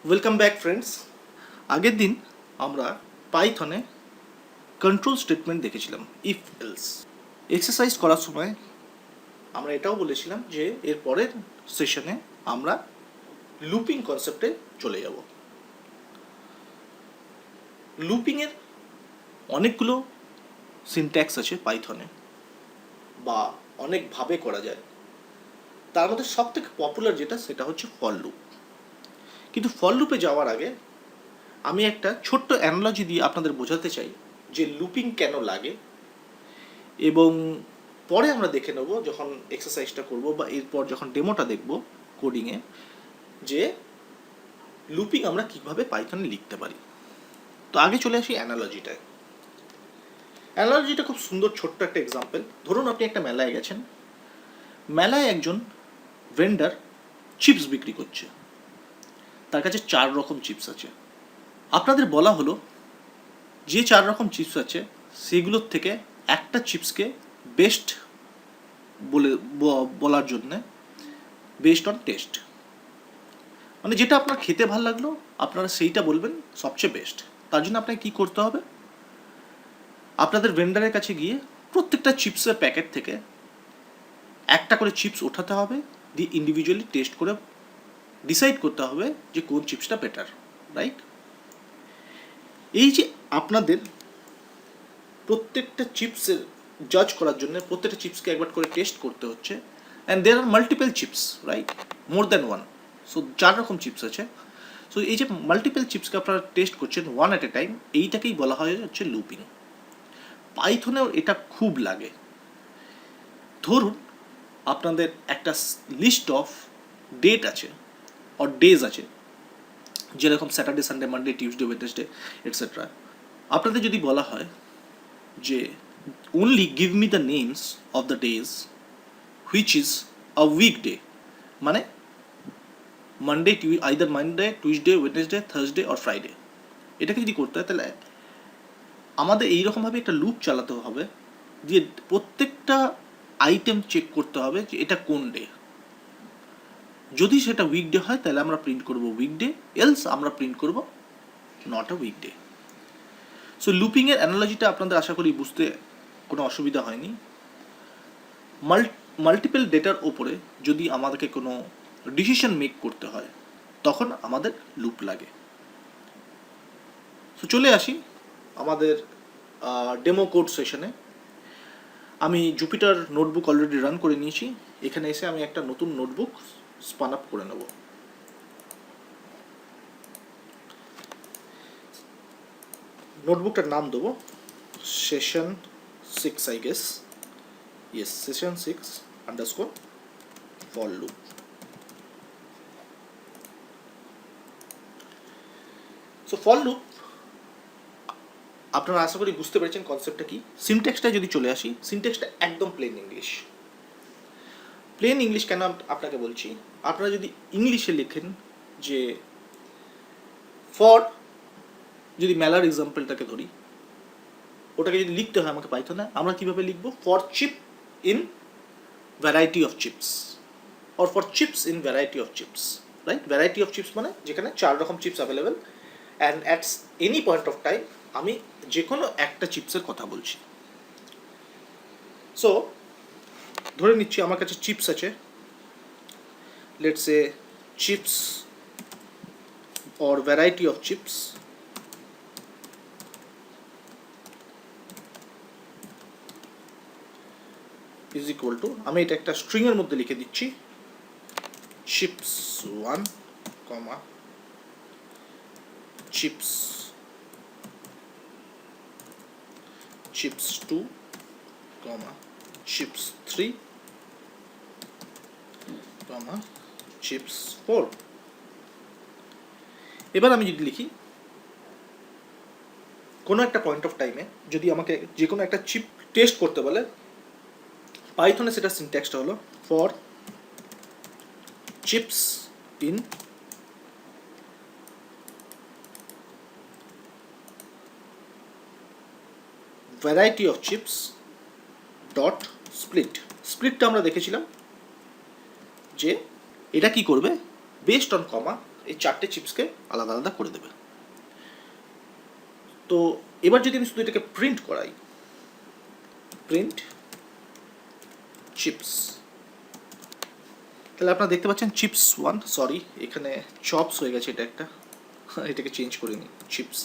Welcome back friends. আগের দিন আমরা পাইথনে কন্ট্রোল স্টেটমেন্ট দেখেছিলাম, ইফ এলস। এক্সারসাইজ করার সময় আমরা এটাও বলেছিলাম যে এর পরের সেশনে আমরা লুপিং কনসেপ্টে চলে যাব। লুপিংয়ের অনেকগুলো সিনট্যাক্স আছে পাইথনে, বা অনেকভাবে করা যায়। তার মধ্যে সবথেকে পপুলার যেটা সেটা হচ্ছে ফর লুপ। কিন্তু ফর লুপে যাওয়ার আগে আমি একটা ছোট্ট অ্যানালজি দিয়ে আপনাদের বোঝাতে চাই যে লুপিং কেন লাগে, এবং পরে আমরা দেখে নেব যখন এক্সারসাইজটা করব বা এরপর যখন ডেমোটা দেখব কোডিংয়ে, যে লুপিং আমরা কীভাবে পাইথনে লিখতে পারি। তো আগে চলে আসি অ্যানালজিটায়। অ্যানালজিটা খুব সুন্দর, ছোট্ট একটা এক্সাম্পল। ধরুন আপনি একটা মেলায় গেছেন, মেলায় একজন ভেন্ডার চিপস বিক্রি করছে, তার কাছে 4 রকম চিপস আছে। আপনাদের বলা হলো যে 4 রকম চিপস আছে সেগুলোর থেকে একটা চিপসকে বেস্ট বলার জন্যে, বেস্ট অন টেস্ট, মানে যেটা আপনার খেতে ভালো লাগলো আপনারা সেইটা বলবেন সবচেয়ে বেস্ট। তার জন্য আপনাকে কী করতে হবে, আপনাদের ভেন্ডারের কাছে গিয়ে প্রত্যেকটা চিপসের প্যাকেট থেকে একটা করে চিপস ওঠাতে হবে, দিয়ে ইন্ডিভিজুয়ালি টেস্ট করে ডিসাইড করতে হবে যে কোন চিপসটা বেটার, রাইট? এই যে আপনাদের প্রত্যেকটা চিপসের জাজ করার জন্য প্রত্যেকটা চিপসকে একবার করে টেস্ট করতে হচ্ছে, and there are multiple chips, right? More than one. So 4 রকম চিপস আছে। সো এই যে মাল্টিপল চিপসকে আপনারা টেস্ট করছেন ওয়ান অ্যাট এ টাইম, এইটাকেই বলা হয় হচ্ছে লুপিং। পাইথনেও এটা খুব লাগে। ধরুন আপনাদের একটা লিস্ট অফ ডেট আছে, অর ডেজ আছে, যেরকম Saturday, Sunday, Monday, Tuesday, Wednesday etcetera. আপনাদের যদি বলা হয় যে only give me the names of the days which is a weekday, মানে Monday, either Monday, Tuesday, Wednesday, Thursday or Friday. এটাকে যদি করতে হয় তাহলে আমাদের এইরকমভাবে একটা লুপ চালাতে হবে, দিয়ে প্রত্যেকটা আইটেম চেক করতে হবে যে এটা কোন ডে। যদি সেটা উইকডে হয় তাহলে আমরা প্রিন্ট করব উইকডে, এলস আমরা প্রিন্ট করব নট আ উইকডে। সো লুপিংয়ের অ্যানালজিটা আপনাদের আশা করি বুঝতে কোনো অসুবিধা হয়নি। মাল্টিপল ডেটার ওপরে যদি আমাদেরকে কোনো ডিসিশন মেক করতে হয় তখন আমাদের লুপ লাগে। সো চলে আসি আমাদের ডেমো কোড সেশনে। আমি জুপিটার নোটবুক অলরেডি রান করে নিয়েছি। এখানে এসে আমি একটা নতুন নোটবুক স্পান আপ করে নেব। নোটবুকটার নাম দেবো session 6, I guess. Yes, session 6 underscore for loop. So for loop আপনারা আশা করি বুঝতে পেরেছেন কনসেপ্টটা কি। সিনট্যাক্সটা যদি চলে আসি, সিনট্যাক্সটা একদম প্লেন ইংলিশ। প্লেন ইংলিশ কেন আপনাকে বলছি, আপনারা যদি ইংলিশে লেখেন যে ফর, যদি মেলার এক্সাম্পলটাকে ধরি, ওটাকে যদি লিখতে হয় আমাকে পাইথনে, আমরা কীভাবে লিখবো? For chip in variety of chips, or for chips in variety of chips, right? Variety of chips মানে যেখানে 4 রকম chips available, and at any point of time আমি যে কোনো একটা চিপসের কথা বলছি। সো ধরে নিচ্ছি আমার কাছে চিপস আছে, let's say chips or variety of chips is equal two, আমি এটা একটা স্ট্রিংয়ের মধ্যে লিখে দিচ্ছি, চিপস 1, চিপস 2, চিপস 3, চিপস 4। এবার আমি যদি লিখি কোনো একটা পয়েন্ট অফ টাইমে যদি আমাকে যে কোনো একটা চিপ টেস্ট করতে বলে, পাইথনে সেটা সিনট্যাক্সটা হলো for chips in variety of chips dot split. স্প্লিটটা আমরা দেখেছিলাম যে এটা কি করবে, বেস্ট অন কমা এই চারটে চিপসকে আলাদা আলাদা করে দেবে। তো এবার যদি আমি শুধু এটাকে প্রিন্ট করাই, প্রিন্ট চিপস, তাহলে আপনারা দেখতে পাচ্ছেন চিপস 1, সরি এখানে চপস হয়ে গেছে, এটা একটা এটাকে চেঞ্জ করে নিই, চিপস,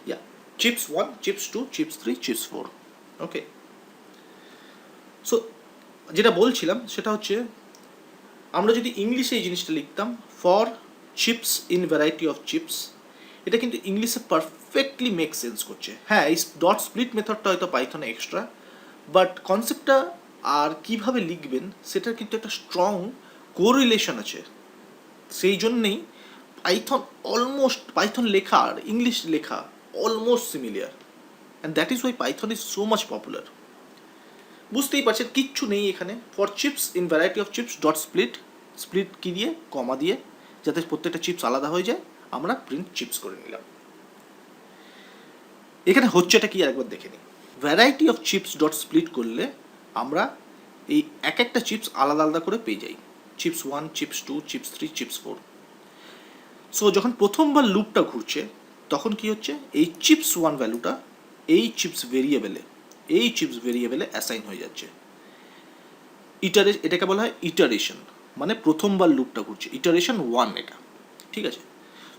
ইয়া চিপস 1, চিপস 2, চিপস 3, চিপস 4। ওকে, সো যেটা বলছিলাম সেটা হচ্ছে আমরা যদি ইংলিশে এই জিনিসটা লিখতাম for chips in variety of chips, এটা কিন্তু ইংলিশে পারফেক্টলি মেক সেন্স করছে। হ্যাঁ, এই ডট স্প্লিট মেথডটা হয়তো পাইথনে এক্সট্রা, বাট কনসেপ্টটা আর কিভাবে লিখবেন সেটার কিন্তু একটা স্ট্রং কোরিলেশন আছে। সেই জন্যেই পাইথন লেখা আর ইংলিশ লেখা almost similar, and that is Y Python is so much popular. বুঝতেই পারছেন কিচ্ছু নেই এখানে, for chips in variety of chips dot split, split কি দিয়ে, কমা দিয়ে, যাতে প্রত্যেকটা চিপস আলাদা হয়ে যায়, আমরা প্রিন্ট চিপস করে নিলাম। এখানে হচ্ছেটা কি আরেকবার দেখে নিই। Variety of chips dot split করলে আমরা এই এক একটা চিপস আলাদা আলাদা করে পেয়ে যাই, chips 1, chips 2, chips 3, chips 4। So যখন প্রথমবার লুপটা ঘুরছে তখন কি হচ্ছে, এই চিপস 1 ভ্যালুটা এই চিপস ভেরিয়েবলে অ্যাসাইন হয়ে যাচ্ছে। এটাকে বলা হয় ইটারেশন, মানে প্রথমবার লুপটা ঘুরছে, ইটারেশন 1 এটা, ঠিক আছে।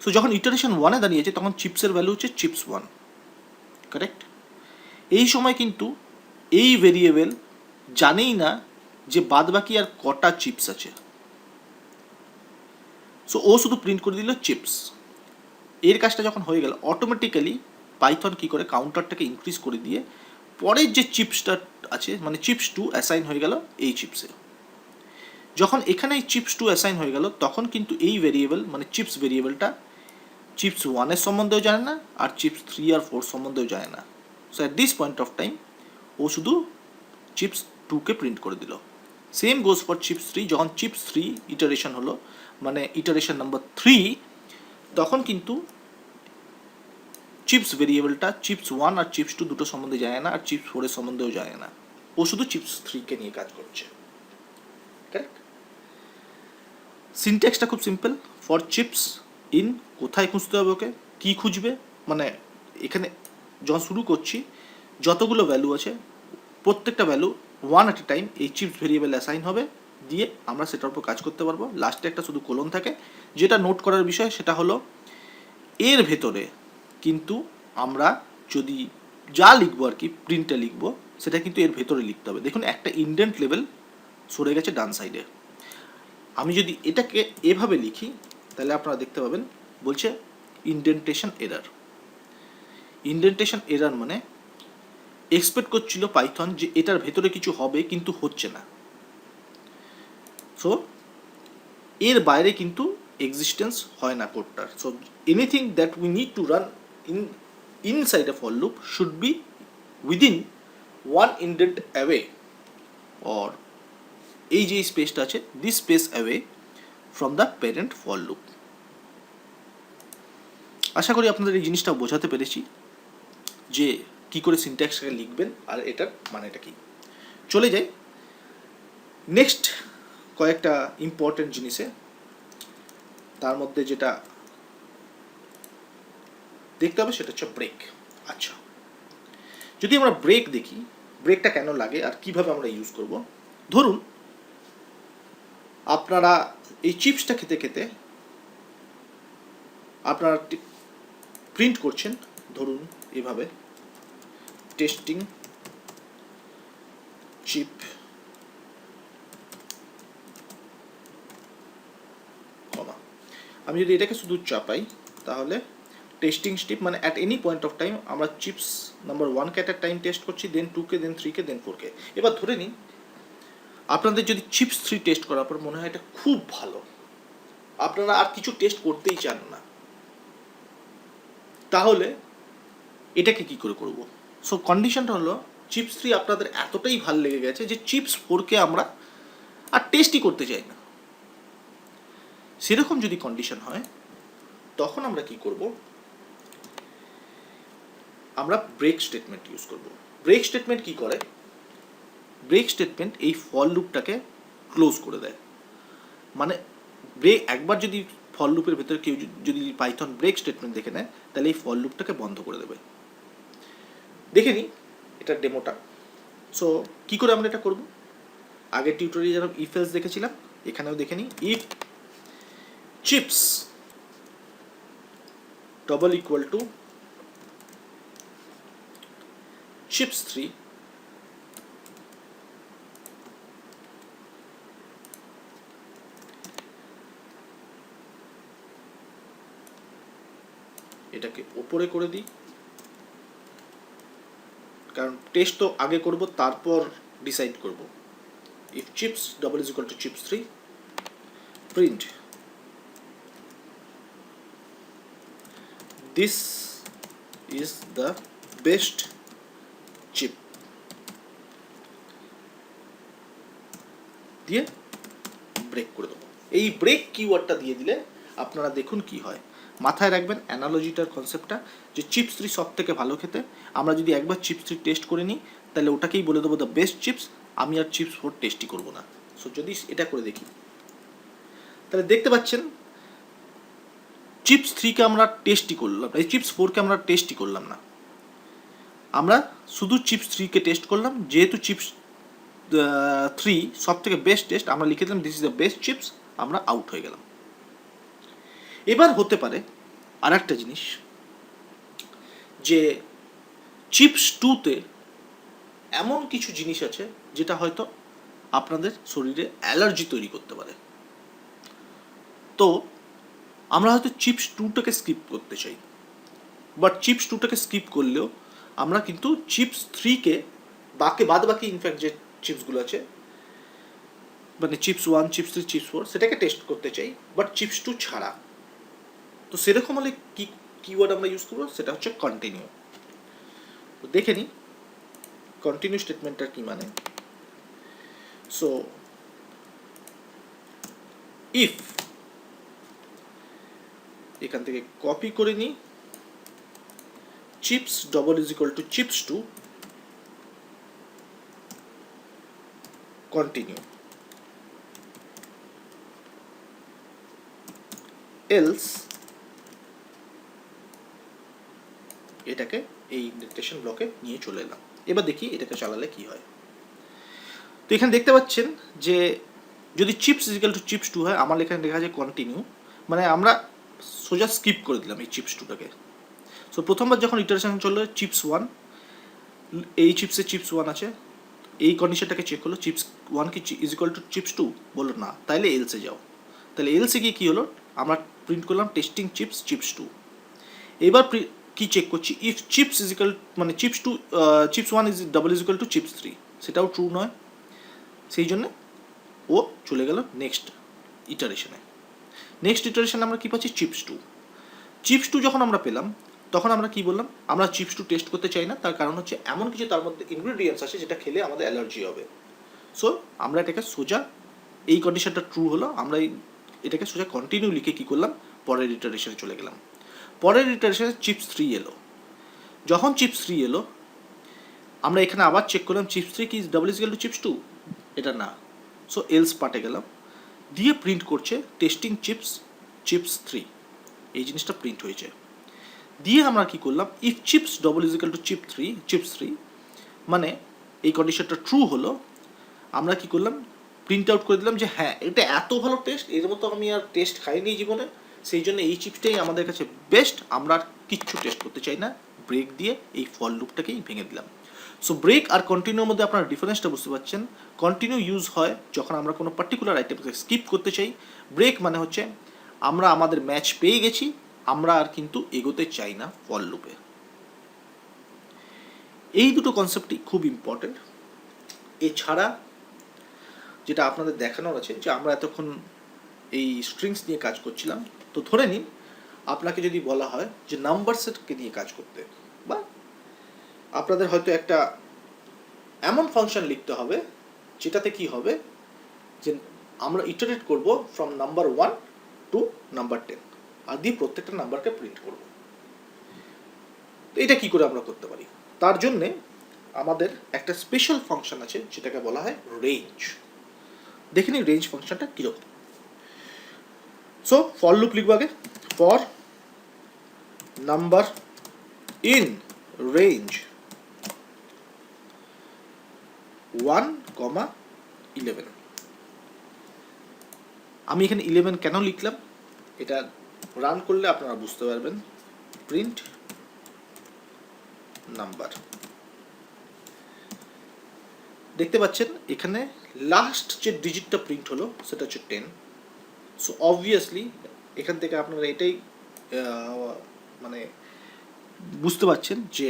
সো যখন ইটারেশন 1-এ দাঁড়িয়েছে তখন চিপসের ভ্যালু হচ্ছে চিপস 1, কারেক্ট। এই সময় কিন্তু এই ভেরিয়েবল জানেই না যে বাদ বাকি আর কটা চিপস আছে, সো ও শুধু প্রিন্ট করে দিল চিপস। এর কাজটা যখন হয়ে গেল, অটোমেটিক্যালি পাইথন কি করে কাউন্টারটাকে ইনক্রিজ করে দিয়ে পরের যে চিপসটা আছে মানে চিপস 2 অ্যাসাইন হয়ে গেল এই চিপসে। যখন এখানে এই চিপস 2 অ্যাসাইন হয়ে গেল তখন কিন্তু এই ভেরিয়েবল মানে চিপস ভেরিয়েবলটা চিপস 1-এর সম্বন্ধেও জানে না আর চিপস 3 আর 4 সম্বন্ধেও জানে না। So at this point of time ও শুধু চিপস 2কে প্রিন্ট করে দিল। সেম গোজ ফর চিপস 3, যখন চিপস 3 ইটারেশন হলো মানে ইটারেশন নাম্বার 3, তখন কিন্তু চিপস ভেরিয়েবলটা চিপস 1 আর চিপস 2 দুটো সম্বন্ধে জানে না আর চিপস 4-এর সম্বন্ধেও জানে না, ও শুধু চিপস 3কে নিয়ে কাজ করছে, কারেক্ট। সিনট্যাক্সটা খুব সিম্পল, ফর চিপস ইন, কোথায় খুঁজতে হবে ওকে, কি খুঁজবে, মানে এখানে যখন শুরু করছি যতগুলো ভ্যালু আছে প্রত্যেকটা ভ্যালু 1 at a টাইম এই চিপস ভেরিয়েবল অ্যাসাইন হবে, দিয়ে আমরা সেটার উপর কাজ করতে পারবো। লাস্টে একটা শুধু কোলন থাকে। যেটা নোট করার বিষয় সেটা হলো এর ভেতরে কিন্তু আমরা যদি যা লিখবো আর কি প্রিন্টে লিখবো সেটা কিন্তু এর ভেতরে লিখতে হবে। দেখুন একটা ইন্ডেন্ট লেভেল সরে গেছে ডান সাইডে। আমি যদি এটাকে এভাবে লিখি তাহলে আপনারা দেখতে পাবেন বলছে ইন্ডেন্টেশন এরার। ইন্ডেন্টেশন এরার মানে এক্সপেক্ট করছিল পাইথন যে এটার ভেতরে কিছু হবে কিন্তু হচ্ছে না। সো এর বাইরে কিন্তু এক্সিস্টেন্স হয় না কোডটার। So anything that we need to run inside a for loop should be within one indent away, or এই যে স্পেসটা আছে this space away from the parent for loop। আশা করি আপনাদের এই জিনিসটা বোঝাতে পেরেছি যে কি করে সিনট্যাক্সটাকে লিখবেন আর এটার মানেটা কি। চলে যাই নেক্সট কয়েকটা ইম্পর্টেন্ট জিনিসে। তার মধ্যে যেটা দেখতে হবে সেটা হচ্ছে ব্রেক। আচ্ছা, যদি আমরা ব্রেক দেখি, ব্রেকটা কেন লাগে আর কিভাবে আমরা ইউজ করব। ধরুন আপনারা এই চিপসটা খেতে খেতে আপনারা প্রিন্ট করছেন, ধরুন এভাবে টেস্টিং চিপ কমা, আমি যদি এটাকে শুধু চাপাই তাহলে টেস্টিং স্টিপ মানে at any point of time আমরা চিপস নাম্বার 1কে অ্যাট টাইম টেস্ট করছি, দেন 2কে, দেন 3কে, দেন 4কে। এবার ধরে নিন আপনাদের যদি চিপস 3 টেস্ট করার পর মনে হয় এটা খুব ভালো, আপনারা আর কিছু টেস্ট করতেই চান না, তাহলে এটাকে কি করে করব। সো কন্ডিশনটা হলো চিপস 3 আপনাদের এতটাই ভালো লেগে গেছে যে চিপস 4কে আমরা আর টেস্টই করতে চাই না। সেরকম যদি কন্ডিশন হয় তখন আমরা কি করব, আমরা ব্রেক স্টেটমেন্ট ইউজ করব। ব্রেক স্টেটমেন্ট কি করে, ব্রেক স্টেটমেন্ট এই ফর লুপটাকে ক্লোজ করে দেয়। মানে ব্রেক একবার যদি ফর লুপের ভেতরে কেউ যদি পাইথন ব্রেক স্টেটমেন্ট দেখে নেয় তাহলে এই ফর লুপটাকে বন্ধ করে দেবে। দেখে নিই এটা ডেমোটা। সো কী করে আমরা এটা করব, আগের টিউটোরিয়ালে যেরকম ইফ এলস দেখেছিলাম এখানেও দেখে নিই। If chips double equal to chips 3 এটাকে উপরে করে দিই, কারণ টেস্ট তো আগে করব তারপর ডিসাইড করব। If chips double is equal two chips 3 print this is the best chip দিয়ে ব্রেক করে দেবো। এই ব্রেক কিওয়ার্ডটা দিয়ে দিলে আপনারা দেখুন কি হয়। মাথায় রাখবেন অ্যানালজিটার কনসেপ্টটা, যে চিপস 3 সব থেকে ভালো খেতে। আমরা যদি একবার চিপস 3 টেস্ট করে নিই তাহলে ওটাকেই বলে দেবো দ্য বেস্ট চিপস, আমি আর চিপস 4 টেস্টই করবো না। সো যদি এটা করে দেখি তাহলে দেখতে পাচ্ছেন চিপস 3কে আমরা টেস্টই করলাম, এই চিপস 4কে আমরা টেস্টই করলাম না, আমরা শুধু চিপস 3কে টেস্ট করলাম। যেহেতু চিপস 3 সব থেকে বেস্ট টেস্ট, আমরা লিখে দিলাম this is the best chips, আমরা আউট হয়ে গেলাম। এবার হতে পারে আর একটা জিনিস, যে চিপস 2তে এমন কিছু জিনিস আছে যেটা হয়তো আপনাদের শরীরে অ্যালার্জি তৈরি করতে পারে। তো আমরা হয়তো চিপস 2টাকে স্কিপ করতে চাই, বাট চিপস 2টাকে স্কিপ করলেও আমরা কিন্তু চিপস 3কে বাদ বাকি ইনফ্যাক্ট যে চিপসগুলো আছে মানে চিপস 1, চিপস 3, চিপস 4 সেটাকে টেস্ট করতে চাই, বাট চিপস 2 ছাড়া। তো সেরকম হলে কি কিওয়ার্ড আমরা ইউজ করবো, সেটা হচ্ছে কন্টিনিউ। তো দেখে নিই কন্টিনিউ স্টেটমেন্টটার কি মানে। সো ইফ এখান থেকে কপি করে নিই chips double is equal two chips 2 continue, else এটাকে এই ডিক্টেশন ব্লকে নিয়ে চলে এলাম। এবার দেখি এটাকে চালালে কি হয়। তো এখানে দেখতে পাচ্ছেন যে যদি chips is equal two chips 2 হয়, আমার এখানে লেখা আছে কন্টিনিউ, মানে আমরা সোজা স্কিপ করে দিলাম এই চিপস 2টাকে। সো প্রথমবার যখন ইটারেশন চললো চিপস 1, এই চিপসে চিপস 1 আছে, এই কন্ডিশনটাকে চেক করলো চিপস 1 কি ইজ ইকুয়াল টু চিপস 2, বললো না, তাইলে এলসে যাও। তাহলে এলসে গিয়ে কী হলো, আমরা প্রিন্ট করলাম টেস্টিং চিপস চিপস 2। এবার কি চেক করছি, ইফ চিপস ইজ ইকুয়াল মানে chips 1 is double is equal two chips 3, সেটাও ট্রু নয়, সেই জন্য ও চলে গেল নেক্সট ইটারেশনে। নেক্সট ইটারেশনে আমরা কী পাচ্ছি, চিপস 2। চিপস 2 যখন আমরা পেলাম তখন আমরা কি বললাম, আমরা চিপস 2 টেস্ট করতে চাই না, তার কারণ হচ্ছে এমন কিছু তার মধ্যে ইনগ্রিডিয়েন্টস আছে যেটা খেলে আমাদের অ্যালার্জি হবে। সো আমরা এটাকে সোজা, এই কন্ডিশনটা ট্রু হলো, আমরা এটাকে সোজা কন্টিনিউ লিখে কী করলাম, পরের ইটারেশনে চলে গেলাম। পরের ইটারেশনে চিপস 3 এলো। যখন চিপস 3 এলো আমরা এখানে আবার চেক করলাম চিপস 3 কি double is equal two chips 2, এটা না। সো এলস পার্টে গেলাম, দিয়ে প্রিন্ট করছে টেস্টিং চিপস চিপস 3, এই জিনিসটা প্রিন্ট হয়েছে। দিয়ে আমরা কি করলাম, if chips double is equal two chips 3 মানে এই কন্ডিশনটা ট্রু হলো, আমরা কি করলাম, প্রিন্ট আউট করে দিলাম যে হ্যাঁ এটা এত ভালো টেস্ট, এর মতো আমি আর টেস্ট খাইনি জীবনে, সেই জন্য এই চিপসটাই আমাদের কাছে বেস্ট, আমরা আর কিচ্ছু টেস্ট করতে চাই না। ব্রেক দিয়ে এই ফর লুপটাকেই ভেঙে দিলাম। সো ব্রেক আর কন্টিনিউর মধ্যে আপনারা ডিফারেন্সটা বুঝতে পারছেন। কন্টিনিউ ইউজ হয় যখন আমরা কোনো পার্টিকুলার আইটেমকে স্কিপ করতে চাই, ব্রেক মানে হচ্ছে আমরা আমাদের ম্যাচ পেয়ে গেছি, আমরা আর কিন্তু এগোতে চাই না ফর লুপে। এই দুটো কনসেপ্টই খুব ইম্পর্টেন্ট। এছাড়া যেটা আপনাদের দেখানোর আছে, যে আমরা এতক্ষণ এই স্ট্রিংস নিয়ে কাজ করছিলাম, তো ধরে নিন আপনাকে যদি বলা হয় যে নাম্বার সেটকে নিয়ে কাজ করতে, বা আপনাদের হয়তো একটা এমন ফাংশন লিখতে হবে যেটাতে কি হবে, যে আমরা ইটারেট করব ফ্রম নাম্বার 1 টু নাম্বার 10 আর দিয়ে প্রত্যেকটা নাম্বারকে প্রিন্ট করব। তো এটা কি করে আমরা করতে পারি, তার জন্যে আমাদের একটা স্পেশাল ফাংশন আছে যেটাকে বলা হয় রেঞ্জ। দেখে নিন রেঞ্জ ফাংশনটা কীরকম। সো ফর লুপ লিখবো আগে, ফর নাম্বার ইন রেঞ্জ 1,11। আমি এখানে 11 কেন লিখলাম এটা রান করলে আপনারা বুঝতে পারবেন। প্রিন্ট নাম্বার, দেখতে পাচ্ছেন এখানে লাস্ট যে ডিজিটটা প্রিন্ট হলো সেটা হচ্ছে 10। সো অবভিয়াসলি এখান থেকে আপনারা এটাই মানে বুঝতে পারছেন যে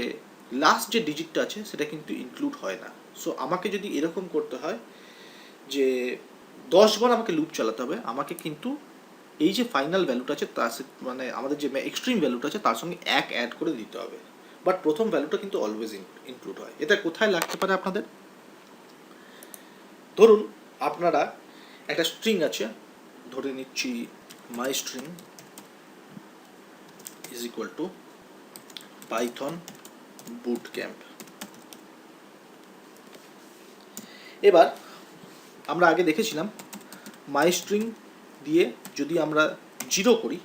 লাস্ট যে ডিজিটটা আছে সেটা কিন্তু ইনক্লুড হয় না। সো আমাকে যদি এরকম করতে হয় যে 10 বার আমাকে লুপ চালাতে হবে, আমাকে কিন্তু এই যে ফাইনাল ভ্যালুটা আছে তার মানে আমাদের যে এক্সট্রিম ভ্যালুটা আছে তার সঙ্গে 1 অ্যাড করে দিতে হবে। বাট প্রথম ভ্যালুটা কিন্তু অলওয়েজ ইনক্লুড হয়। এটা কোথায় লাগতে পারে আপনাদের? ধরুন আপনারা একটা স্ট্রিং আছে, ধরে নিচ্ছি my string is equal to Python boot camp. এবার আমরা আগে দেখেছিলাম মাই স্ট্রিং দিয়ে যদি আমরা 0 করি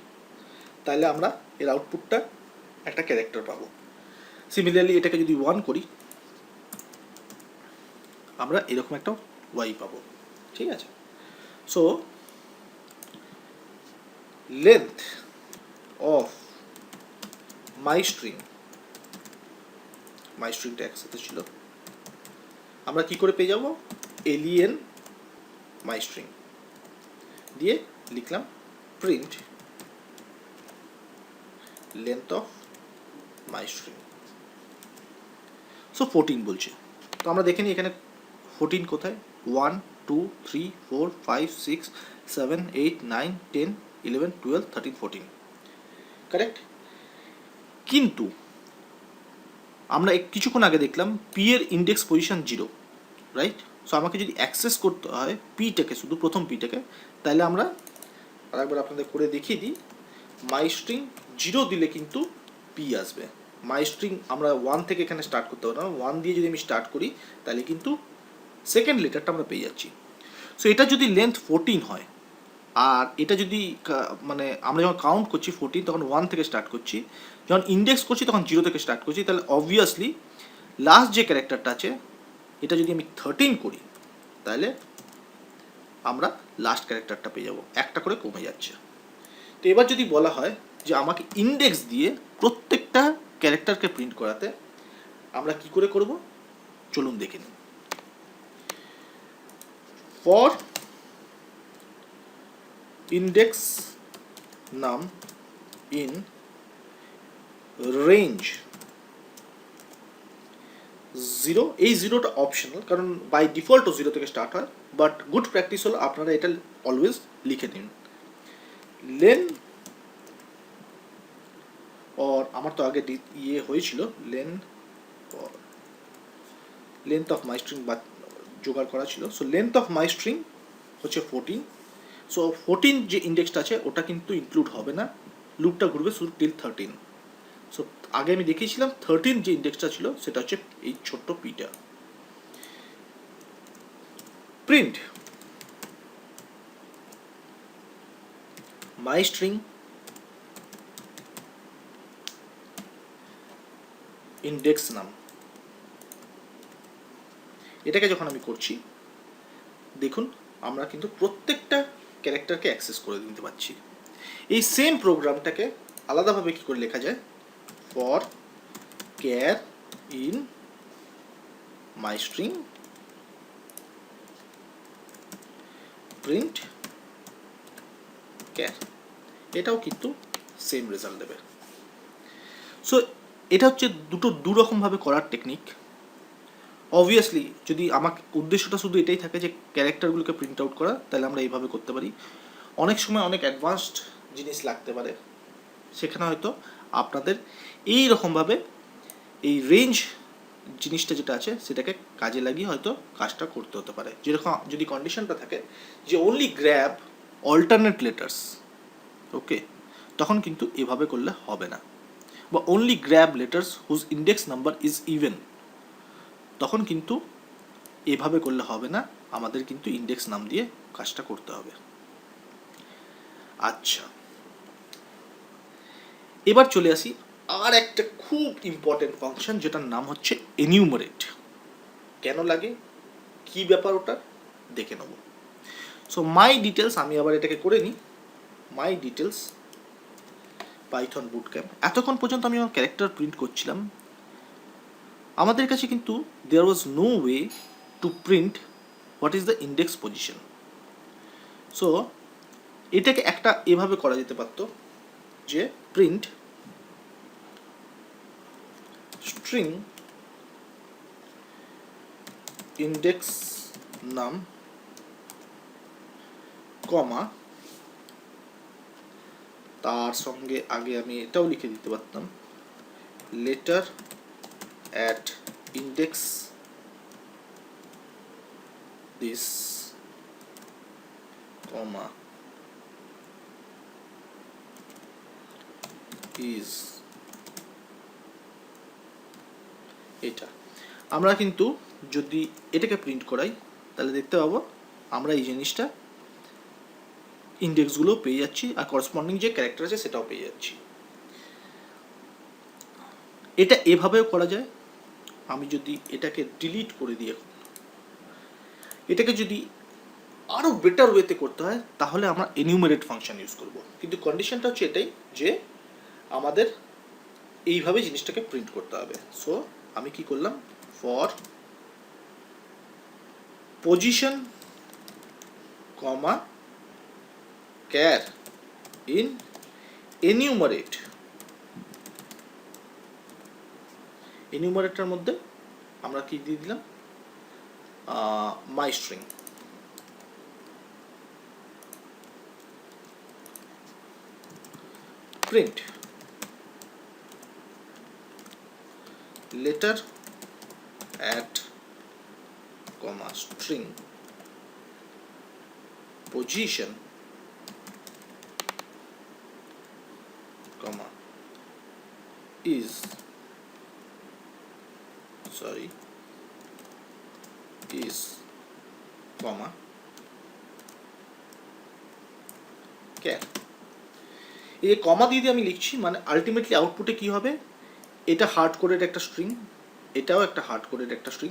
তাহলে আমরা এর আউটপুটটা একটা ক্যারেক্টার পাবো। সিমিলারলি এটাকে যদি 1 করি আমরা এরকম একটা ওয়াই পাবো, ঠিক আছে? সো লেন্থ অফ মাই স্ট্রিংটা একসাথে ছিল, আমরা কি করে পেয়ে যাব? এলিয়েন মাই স্ট্রিং দিয়ে লিখলাম print length of my string. So 14 বলছে, তো আমরা দেখে নিই এখানে 14 কোথায়? 1 2 3 4 5 6 7 8 9 10 11 12 13 14, কারেক্ট? কিন্তু আমরা কিছুক্ষণ আগে দেখলাম পি এর ইন্ডেক্স পজিশন 0, রাইট? সো আমাকে যদি অ্যাক্সেস করতে হয় পিটাকে, শুধু প্রথম পিটাকে, তাহলে আমরা আরেকবার আপনাদের করে দেখিয়ে দিই। মাই স্ট্রিং 0 দিলে কিন্তু পি আসবে। মাই স্ট্রিং আমরা 1 থেকে এখানে স্টার্ট করতে পারবো না, 1 দিয়ে যদি আমি স্টার্ট করি তাহলে কিন্তু সেকেন্ড লেটারটা আমরা পেয়ে যাচ্ছি। সো এটা যদি লেন্থ 14 হয় আর এটা যদি মানে আমরা যখন কাউন্ট করছি 14 তখন 1 থেকে স্টার্ট করছি, যখন ইন্ডেক্স করছি তখন 0 থেকে স্টার্ট করছি, তাহলে অবভিয়াসলি লাস্ট যে ক্যারেক্টারটা আছে এটা যদি আমি 13 করি তাহলে আমরা লাস্ট ক্যারেক্টারটা পেয়ে যাব, একটা করে কমে যাচ্ছে। তো এবার যদি বলা হয় যে আমাকে ইন্ডেক্স দিয়ে প্রত্যেকটা ক্যারেক্টারকে প্রিন্ট করাতে, আমরা কি করে করব চলুন দেখে নিই। ফর ইন্ডেক্স নাম ইন রেঞ্জ 0, এই 0টা অপশনাল কারণ বাই ডিফল্টও 0 থেকে স্টার্ট হয়, বাট গুড প্র্যাকটিস হলো আপনারা এটা অলওয়েজ লিখে নিন। লেন और আমার তো আগে হয়েছিল লেন্থ অফ মাই স্ট্রিং বা জোগাড় করা ছিল। So length of my string হচ্ছে 14। সো 14 যে ইন্ডেক্সটা আছে ওটা কিন্তু ইনক্লুড হবে না, লুপটা ঘুরবে শুধু টিল 13। সো আগে আমি দেখিয়েছিলাম 13 যে ইন্ডেক্সটা ছিল সেটা হচ্ছে এই ছোট্ট পিটা। প্রিন্ট মাই স্ট্রিং ইন্ডেক্স নাম, এটাকে যখন আমি করছি দেখুন আমরা কিন্তু প্রত্যেকটা ক্যারেক্টারকে অ্যাক্সেস করে দিতে পারছি। এই সেম প্রোগ্রামটাকে আলাদাভাবে কি করে লেখা যায়? For car in my string print car, এটাও কিন্তু সেম রেজাল্ট দেবে। সো এটা হচ্ছে দু রকমভাবে করার টেকনিক। অবভিয়াসলি যদি আমাকে উদ্দেশ্যটা শুধু এটাই থাকে যে ক্যারেক্টারগুলোকে প্রিন্ট আউট করা, তাহলে আমরা এইভাবে করতে পারি। অনেক সময় অনেক অ্যাডভান্সড জিনিস লাগতে পারে, সেখানে হয়তো আপনাদের এই রকমভাবে এই রেঞ্জ জিনিসটা যেটা আছে সেটাকে কাজে লাগিয়ে হয়তো কাজটা করতে হতে পারে। যেরকম যদি কন্ডিশনটা থাকে যে only grab alternate letters, okay, তখন কিন্তু এভাবে করলে হবে না। বা only grab letters whose index number is even, তখন কিন্তু এভাবে করলে হবে না, আমাদের কিন্তু ইন্ডেক্স নাম দিয়ে কাজটা করতে হবে। আচ্ছা, এবার চলে আসি আর একটা খুব ইম্পর্টেন্ট ফাংশন যেটার নাম হচ্ছে এনিউমারেট। কেন লাগে, কি ব্যাপার ওটা দেখে নেব। সো মাই ডিটেলস, আমি আবার এটাকে করে নিই, মাই ডিটেলস পাইথন বুটক্যাম্প। এতক্ষণ পর্যন্ত আমি আমার ক্যারেক্টার প্রিন্ট করছিলাম, আমাদের কাছে কিন্তু there was no way to print what is the index position. So এটাকে একটা এভাবে করা যেতে পারতো যে প্রিন্ট স্ট্রিং ইন্ডেক্স নাম কমা, তার সঙ্গে আগে আমি এটাও লিখে দিতে পারতাম letter at index this comma is. এটা আমরা কিন্তু যদি এটাকে প্রিন্ট করাই তাহলে দেখতে পাবো আমরা এই জিনিসটা ইন্ডেক্সগুলো পেয়ে যাচ্ছি আর করসপন্ডিং যে ক্যারেক্টার আছে সেটাও পেয়ে যাচ্ছি। এটা এভাবেও করা যায়। আমি যদি এটাকে ডিলিট করে দিই, এখন এটাকে যদি আরও বেটার ওয়েতে করতে হয় তাহলে আমরা এনিউমারেট ফাংশন ইউজ করব, কিন্তু কন্ডিশনটা হচ্ছে এটাই যে আমাদের এইভাবে জিনিসটাকে প্রিন্ট করতে হবে। সো আমি কি করলাম, for position comma char in enumerate, এনিউমারেটর মধ্যে আমরা কি দিয়ে দিলাম my string. Print letter at comma string position comma is comma char। এই কমা দিয়ে আমি লিখছি, মানে আলটিমেটলি আউটপুটে কি হবে, এটা হার্ড কোডের একটা স্ট্রিং, এটাও একটা হার্ড কোডের একটা স্ট্রিং,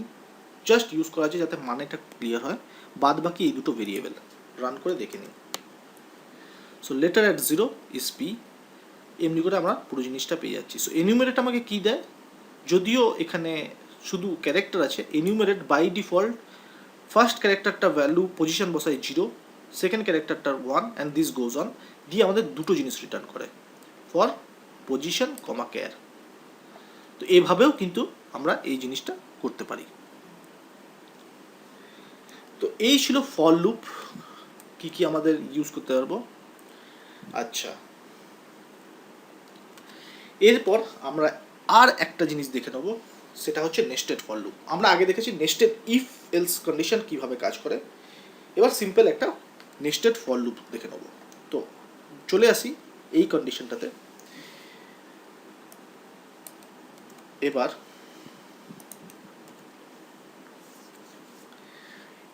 জাস্ট ইউজ করা আছে যাতে মানেটা ক্লিয়ার হয়। বাদ বাকি এই দুটো ভেরিয়েবল রান করে দেখে নিই। So letter at 0 is P, এমনি করে আমরা পুরো জিনিসটা পেয়ে যাচ্ছি। সো এনিউমারেট আমাকে কী দেয়, যদিও এখানে শুধু ক্যারেক্টার আছে, এনিউমারেট বাই ডিফল্ট ফার্স্ট ক্যারেক্টারটা ভ্যালু পজিশন বসায় 0, সেকেন্ড ক্যারেক্টারটার 1 অ্যান্ড দিস গোজ অন, দিয়ে আমাদের দুটো জিনিস রিটার্ন করে ফর পজিশন কমা ক্যার। তো এভাবেও কিন্তু আমরা এই জিনিসটা করতে পারি। তো এই ছিল ফর লুপ, কি কি আমাদের ইউজ করতে পারবো। আচ্ছা, এরপর আমরা আর একটা জিনিস দেখে নেব, সেটা হচ্ছে নেস্টেড ফর লুপ। আমরা আগে দেখেছি নেস্টেড ইফ এলস কন্ডিশন কিভাবে কাজ করে, এবার সিম্পল একটা নেস্টেড ফর লুপ দেখে নেব। তো চলে আসি এই কন্ডিশনটাতে। এবার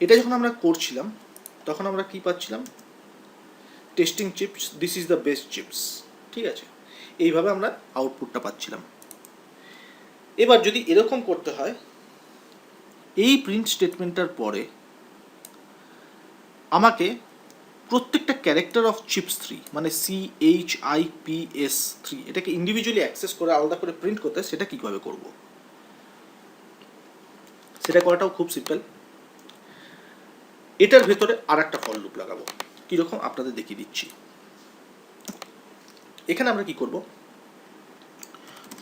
এটা যখন আমরা করছিলাম তখন আমরা কি পাচ্ছিলাম, testing chips, this is the best chips, ঠিক আছে, এইভাবে আমরা আউটপুটটা পাচ্ছিলাম। এবার যদি এরকম করতে হয়, এই প্রিন্ট স্টেটমেন্টটার পরে আমাকে প্রত্যেকটা ক্যারেক্টার অফ চিপস 3 মানে CHIPS 3 এটাকে ইন্ডিভিজুয়ালি অ্যাক্সেস করে আলাদা করে প্রিন্ট করতে হয়, সেটা কীভাবে করব, সেটা করাটাও খুব সিম্পল। এটার ভেতরে আর একটা ফর লুপ লাগাবো, কীরকম আপনাদের দেখিয়ে দিচ্ছি। এখানে আমরা কি করব,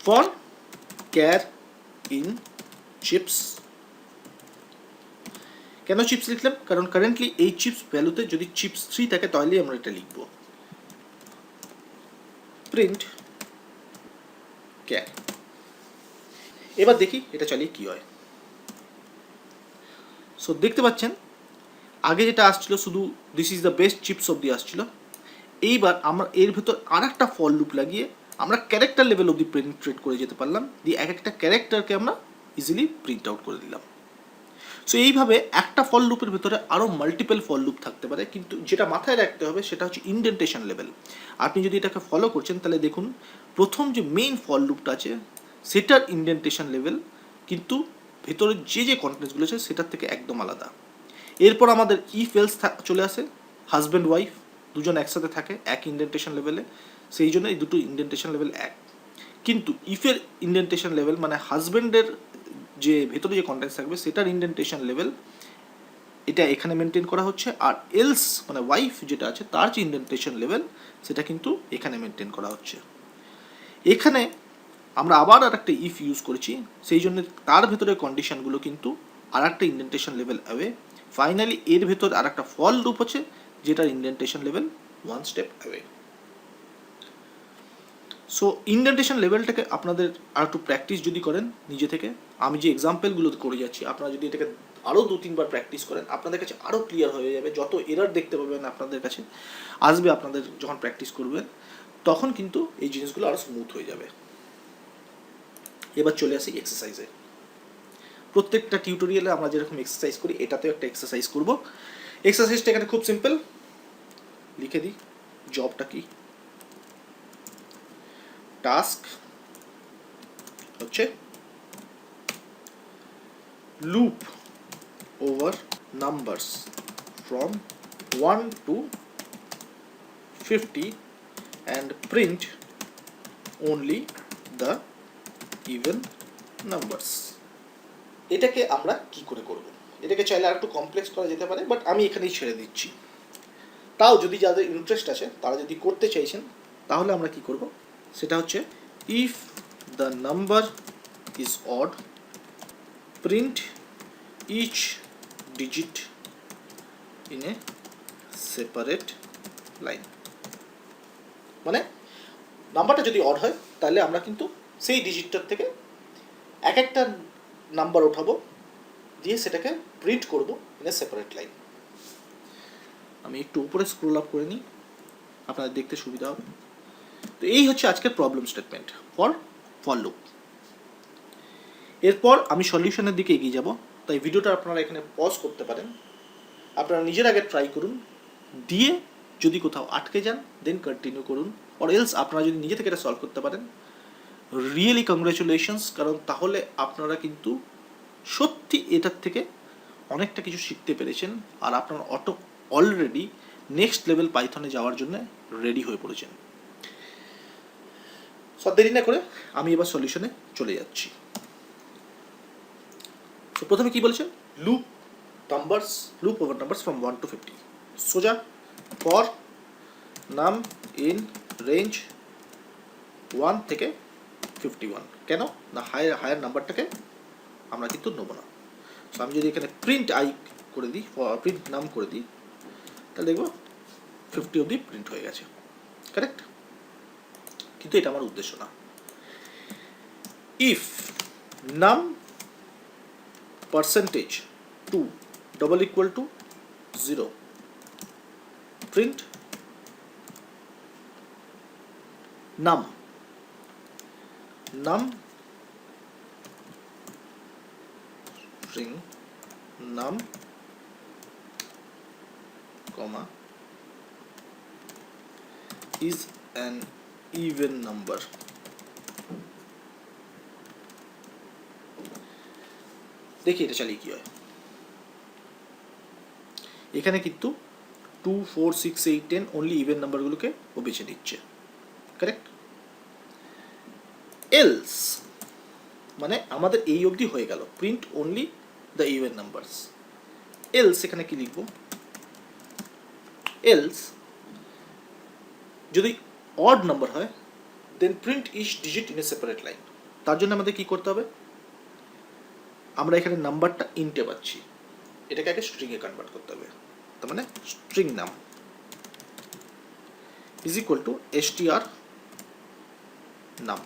ফর ক্যার ইন চিপস। কেন চিপস লিখলাম, কারণ কারেন্টলি এই চিপস ভ্যালুতে যদি চিপস 3 থাকে তাহলেই আমরা এটা লিখব। Print car. এবার দেখি এটা চালিয়ে কি হয়। সো দেখতে পাচ্ছেন আগে যেটা আসছিল শুধু this is the best chips অবধি আসছিল, এইবার আমরা এর ভেতর আর একটা ফর লুপ লাগিয়ে আমরা ক্যারেক্টার লেভেল অবধি পেনিট্রেট করে যেতে পারলাম, দিয়ে এক একটা ক্যারেক্টারকে আমরা ইজিলি প্রিন্ট আউট করে দিলাম। সো এইভাবে একটা ফল লুপের ভেতরে আরও মাল্টিপল ফল লুপ থাকতে পারে, কিন্তু যেটা মাথায় রাখতে হবে সেটা হচ্ছে ইনডেন্টেশন লেভেল। আপনি যদি এটাকে ফলো করছেন তাহলে দেখুন প্রথম যে মেইন ফল লুপটা আছে সেটার ইনডেন্টেশন লেভেল কিন্তু ভেতরে যে কন্টেন্টসগুলো আছে সেটার থেকে একদম আলাদা। এরপর আমাদের ইফ এলস চলে আসে, হাজব্যান্ড ওয়াইফ দুজন একসাথে থাকে এক ইনডেন্টেশন লেভেলে, সেই জন্য এই দুটো ইনডেন্টেশন লেভেল এক। কিন্তু ইফের ইনডেন্টেশন লেভেল মানে হাজব্যান্ডের যে ভেতরে যে কন্টেন্টস থাকবে সেটার ইনডেন্টেশন লেভেল এটা এখানে মেনটেন করা হচ্ছে, আর এলস মানে ওয়াইফ যেটা আছে তার যে ইনডেন্টেশন লেভেল সেটা কিন্তু এখানে মেনটেন করা হচ্ছে। এখানে আমরা আবার আর একটা ইফ ইউজ করেছি, সেই জন্য তার ভেতরের কন্ডিশনগুলো কিন্তু আর একটা ইনডেন্টেশন লেভেল অ্যাওয়ে। ফাইনালি এর ভেতর আর একটা ফল লুপ আছে যেটার indentation level one step away. So indentation লেভেলটাকে আপনাদের আর একটু প্র্যাকটিস যদি করেন নিজে থেকে, আমি যে এক্সাম্পলগুলো করে যাচ্ছি আপনারা যদি এটাকে আরও 2-3 বার প্র্যাকটিস করেন আপনাদের কাছে আরও ক্লিয়ার হয়ে যাবে। যত এরর দেখতে পাবেন আপনাদের কাছে আসবে আপনাদের যখন প্র্যাকটিস করবেন তখন কিন্তু এই জিনিসগুলো আরও স্মুথ হয়ে যাবে। এবার চলে আসি এক্সারসাইজে। প্রত্যেকটা টিউটোরিয়ালে আমরা যেরকম এক্সারসাইজ করি এটাতেও একটা এক্সারসাইজ করব। এক্সারসাইজটা এখানে খুব সিম্পল, লিখে দিই জবটা কি। টাস্ক হচ্ছে loop over numbers from 1 to 50 and print only the even numbers। এটাকে আমরা কি করে করব? এটাকে চাইলে আর একটু কমপ্লেক্স করা যেতে পারে, বাট আমি এখানেই ছেড়ে দিচ্ছি। তাও যদি যাদের ইন্টারেস্ট আছে তারা যদি করতে চাইছেন তাহলে আমরা কি করব, সেটা হচ্ছে if the number is odd print each digit in a separate line. মানে নাম্বারটা যদি অড হয় তাহলে আমরা কিন্তু সেই ডিজিটটার থেকে এক একটা নাম্বার ওঠাবো, দিয়ে সেটাকে প্রিন্ট করব ইন এ সেপারেট লাইন। আমি একটু উপরে স্ক্রল আপ করে নিই আপনাদের দেখতে সুবিধা হবে। তো এই হচ্ছে আজকের প্রবলেম স্টেটমেন্ট ফর লুপ। এরপর আমি সলিউশনের দিকে এগিয়ে যাব, তাই ভিডিওটা আপনারা এখানে পজ করতে পারেন, আপনারা নিজের আগে ট্রাই করুন, দিয়ে যদি কোথাও আটকে যান দেন কন্টিনিউ করুন। অর এলস আপনারা যদি নিজে থেকে এটা সলভ করতে পারেন রিয়েলি কংগ্রেচুলেশনস, কারণ তাহলে আপনারা কিন্তু সত্যি এটার থেকে অনেকটা কিছু শিখতে পেরেছেন আর আপনারা অলরেডি নেক্সট লেভেল পাইথনে যাওয়ার জন্য রেডি হয়ে পড়েছেন। সব দেরি না করে আমি এবার সলিউশনে চলে যাচ্ছি। তো প্রথমে কি বলেছেন, loop over numbers from 1 to 50। সোজা ফর নাম ইন রেঞ্জ 1 থেকে 51। কেন না, হায়ার নাম্বারটাকে আমরা কিন্তু নেবো না। সো আমি যদি এখানে প্রিন্ট আই করে দিই, প্রিন্ট নাম করে দিই, তাহলে দেখবো 50 অবধি প্রিন্ট হয়ে গেছে, কারেক্ট। কিন্তু এটা আমার উদ্দেশ্য না। ইফ নাম percentage 2 double equal to 0 print নাম string num comma is an even number। দেখি এটা চালিয়ে কি হয়। এখানে কিন্তু 2, 4, 6, 8, 10 অনলি ইভেন নাম্বারগুলোকে ও বেছে নিচ্ছে, কারেক্ট। এলস মানে আমাদের এই অবধি হয়ে গেল, print only the even numbers. Else এখানে কি লিখব, এলস যদি অড নাম্বার হয় then print each digit in a separate line. তার জন্য আমাদের কি করতে হবে, আমরা এখানে নাম্বারটা ইন্টে পাচ্ছি, এটাকে আগে স্ট্রিংয়ে কনভার্ট করতে হবে। তার মানে স্ট্রিং নাম ইজ ইকুয়াল টু str নাম,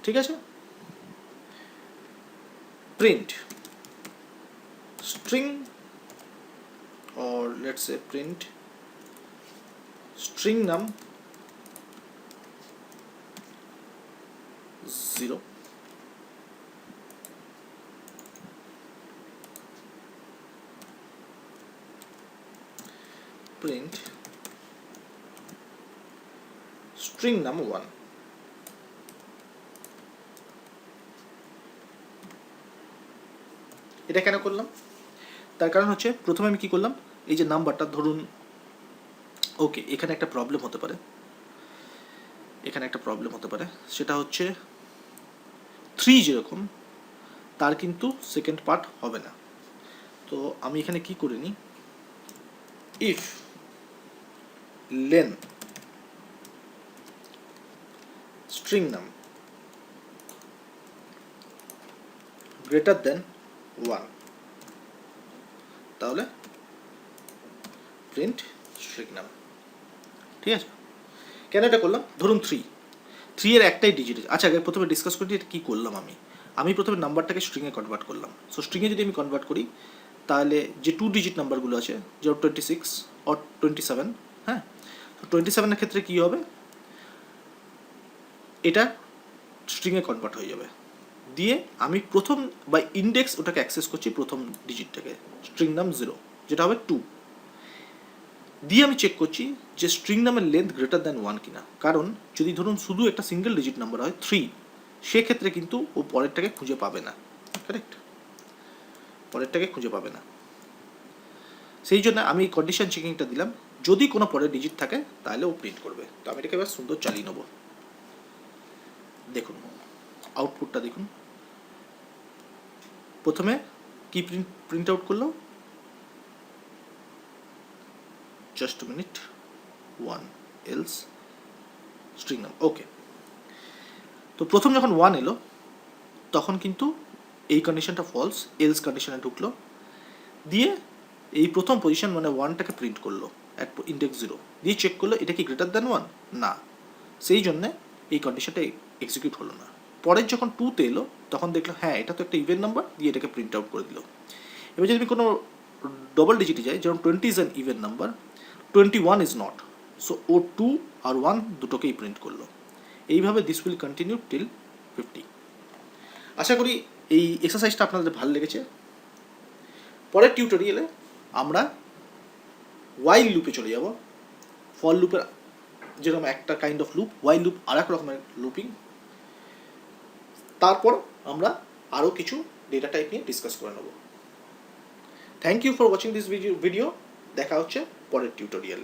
ঠিক আছে। Print string or let's say print string num 0 print string নাম 1। এটা কেন করলাম? তার কারণ হচ্ছে প্রথমে আমি কি করলাম, এই যে নাম্বারটা ধরুন, ওকে এখানে একটা প্রবলেম হতে পারে, সেটা হচ্ছে 3 যেরকম তার কিন্তু সেকেন্ড পার্ট হবে না। তো আমি এখানে কি করে নিই, ইফ লেন স্ট্রিং নাম গ্রেটার দেন 1, তাহলে প্রিন্ট স্ট্রিং নাম। ঠিক আছে, কেন এটা করলাম? ধরুন 3 এর একটাই ডিজিট আছে। আচ্ছা, আগে প্রথমে ডিসকাস করি এটা কী করলাম। আমি প্রথমে নাম্বারটাকে স্ট্রিংয়ে কনভার্ট করলাম। সো স্ট্রিংয়ে যদি আমি কনভার্ট করি, তাহলে যে 2 ডিজিট নাম্বারগুলো আছে, যেমন 26 অর 27, হ্যাঁ, তো 27-এর ক্ষেত্রে কী হবে, এটা স্ট্রিংয়ে কনভার্ট হয়ে যাবে। দিয়ে আমি প্রথম বা ইন্ডেক্স ওটাকে অ্যাক্সেস করছি, প্রথম ডিজিটটাকে, স্ট্রিং নাম 0, যেটা হবে 2। দিয়ে আমি চেক করছি যে স্ট্রিং নামের লেন্থ গ্রেটার দ্যান 1 কিনা। কারণ যদি ধরুন শুধু একটা সিঙ্গেল ডিজিট নাম্বার হয় 3, সেক্ষেত্রে কিন্তু ও পরেরটাকে খুঁজে পাবে না। কারেক্ট, পরেরটাকে খুঁজে পাবে না। সেই জন্য আমি কন্ডিশন চেকিংটা দিলাম, যদি কোনো পরের ডিজিট থাকে তাহলে ও প্রিন্ট করবে। তো আমি এটাকে এবার সুন্দর চালিয়ে নেব। দেখুন আউটপুটটা দেখুন, প্রথমে কি প্রিন্ট আউট করলো, just a minute, 1 else string name, ওকে। তো প্রথম যখন 1 এলো তখন কিন্তু এই কন্ডিশনটা ফলস, এলস কন্ডিশনে ঢুকলো, দিয়ে এই প্রথম পজিশন মানে 1টাকে প্রিন্ট করলো অ্যাট ইন্ডেক্স 0, দিয়ে চেক করলো এটা কি গ্রেটার দ্যান 1 না, সেই জন্যে এই কন্ডিশনটা এক্সিকিউট হলো না। পরের যখন 2তে এলো তখন দেখলো হ্যাঁ এটা তো একটা ইভেন নাম্বার, দিয়ে এটাকে প্রিন্ট আউট করে দিল। এবার যদি আমি কোনো ডবল ডিজিটে যাই, যেমন 20 is an even number, 21 is not, so ও 2 আর 1 দুটোকেই প্রিন্ট করলো। এইভাবে দিস উইল কন্টিনিউ টিল 50। আশা করি এই এক্সারসাইজটা আপনাদের ভালো লেগেছে। পরের টিউটোরিয়ালে আমরা ওয়াইল লুপে চলে যাব। ফর লুপের যেরকম একটা kind of loop, while loop আর এক রকমের লুপিং। তারপর আমরা আরও কিছু ডেটা টাইপ নিয়ে ডিসকাস করে নেব। Thank you for watching this video. দেখা হচ্ছে পরের টিউটোরিয়ালে।